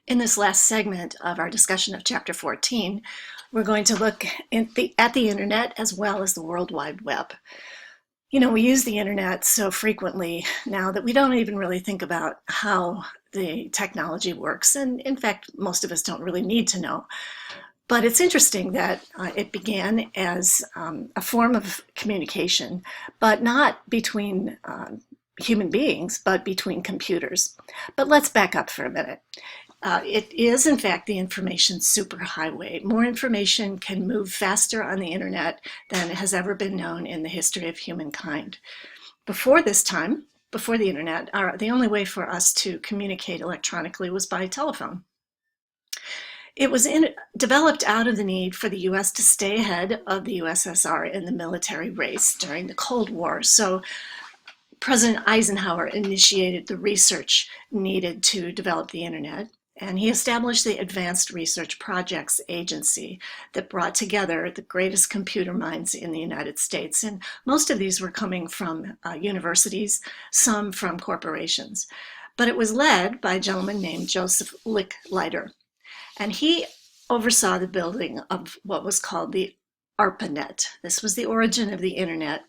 In this last segment of our discussion of Chapter 14, we're going to look at the internet as well as the World Wide Web. You know, we use the internet so frequently now that we don't even really think about how the technology works. And in fact, most of us don't really need to know. But it's interesting that it began as a form of communication, but not between human beings, but between computers. But let's back up for a minute. It is, in fact, the information superhighway. More information can move faster on the internet than has ever been known in the history of humankind. Before this time, before the internet, the only way for us to communicate electronically was by telephone. It was developed out of the need for the US to stay ahead of the USSR in the military race during the Cold War. So President Eisenhower initiated the research needed to develop the internet. And he established the Advanced Research Projects Agency that brought together the greatest computer minds in the United States. And most of these were coming from universities, some from corporations. But it was led by a gentleman named Joseph Licklider. And he oversaw the building of what was called the ARPANET. This was the origin of the internet.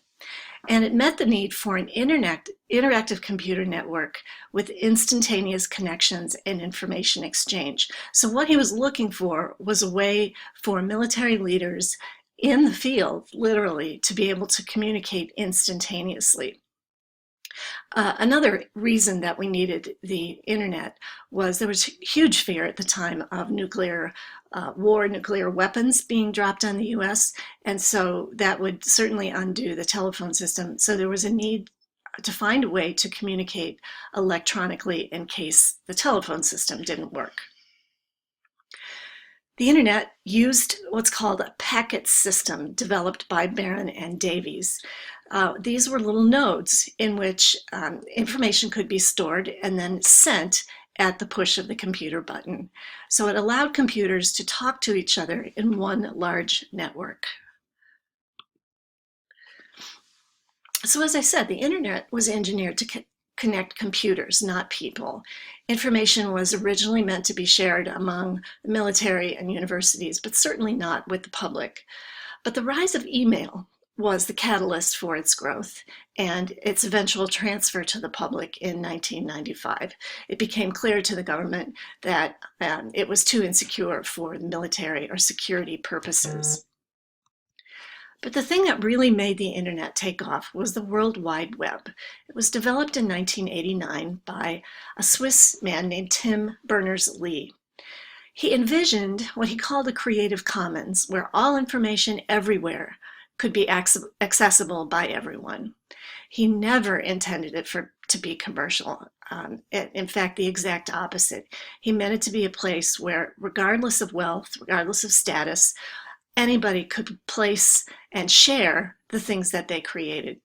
And it met the need for an interactive computer network with instantaneous connections and information exchange. So what he was looking for was a way for military leaders in the field, literally, to be able to communicate instantaneously. Another reason that we needed the internet was there was huge fear at the time of nuclear war, nuclear weapons being dropped on the US, and so that would certainly undo the telephone system. So there was a need to find a way to communicate electronically in case the telephone system didn't work. The internet used what's called a packet system developed by Baran and Davies. These were little nodes in which information could be stored and then sent at the push of the computer button. So it allowed computers to talk to each other in one large network. So as I said, the internet was engineered to connect computers, not people. Information was originally meant to be shared among the military and universities, but certainly not with the public. But the rise of email was the catalyst for its growth and its eventual transfer to the public in 1995. It became clear to the government that it was too insecure for military or security purposes. But the thing that really made the internet take off was the World Wide Web. It was developed in 1989 by a Swiss man named Tim Berners-Lee. He envisioned what he called a Creative Commons, where all information everywhere could be accessible by everyone. He never intended it to be commercial. In fact, the exact opposite. He meant it to be a place where, regardless of wealth, regardless of status, anybody could place and share the things that they created.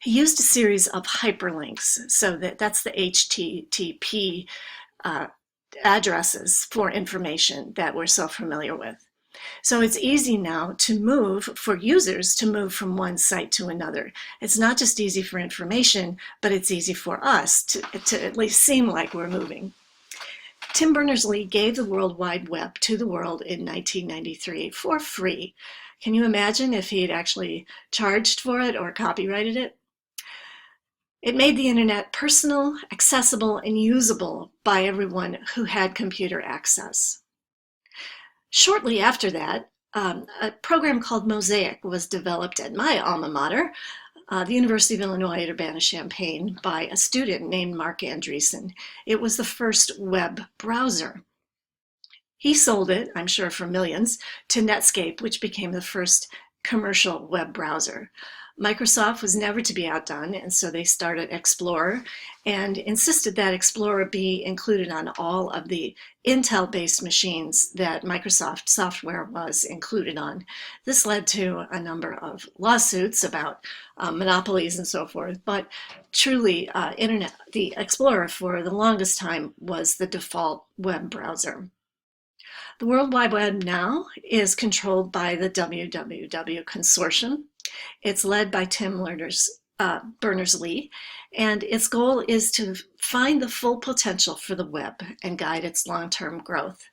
He used a series of hyperlinks, so that's the HTTP addresses for information that we're so familiar with. So it's easy now to move, for users to move from one site to another. It's not just easy for information, but it's easy for us to at least seem like we're moving. Tim Berners-Lee gave the World Wide Web to the world in 1993 for free. Can you imagine if he had actually charged for it or copyrighted it? It made the internet personal, accessible, and usable by everyone who had computer access. Shortly after that, a program called Mosaic was developed at my alma mater, the University of Illinois at Urbana-Champaign, by a student named Mark Andreessen. It was the first web browser. He sold it, I'm sure for millions, to Netscape, which became the first commercial web browser. Microsoft was never to be outdone, and so they started Explorer and insisted that Explorer be included on all of the Intel-based machines that Microsoft software was included on. This led to a number of lawsuits about monopolies and so forth, but truly the Explorer for the longest time was the default web browser. The World Wide Web now is controlled by the WWW Consortium. It's led by Tim Berners-Lee, And its goal is to find the full potential for the web and guide its long-term growth.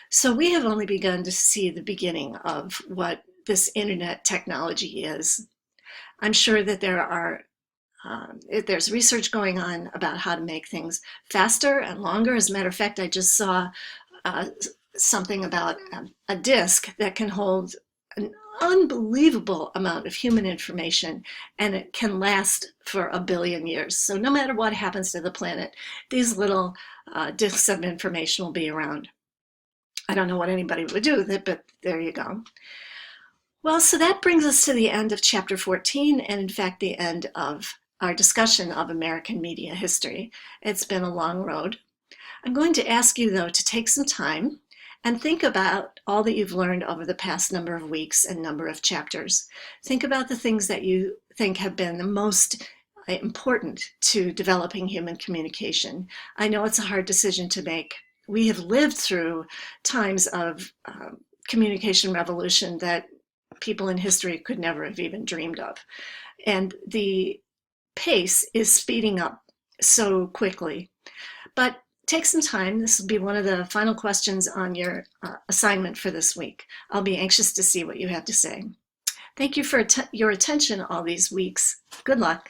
So we have only begun to see the beginning of what this internet technology is. I'm sure that there's research going on about how to make things faster and longer. As a matter of fact, I just saw uh, something about a disk that can hold an unbelievable amount of human information, and it can last for 1 billion years. So no matter what happens to the planet, these little disks of information will be around. I don't know what anybody would do with it, but there you go. Well, so that brings us to the end of chapter 14, and in fact, the end of our discussion of American media history. It's been a long road. I'm going to ask you, though, to take some time and think about all that you've learned over the past number of weeks and number of chapters. Think about the things that you think have been the most important to developing human communication. I know it's a hard decision to make. We have lived through times of communication revolution that people in history could never have even dreamed of. And the pace is speeding up so quickly. But take some time. This will be one of the final questions on your assignment for this week. I'll be anxious to see what you have to say. Thank you for your attention all these weeks. Good luck.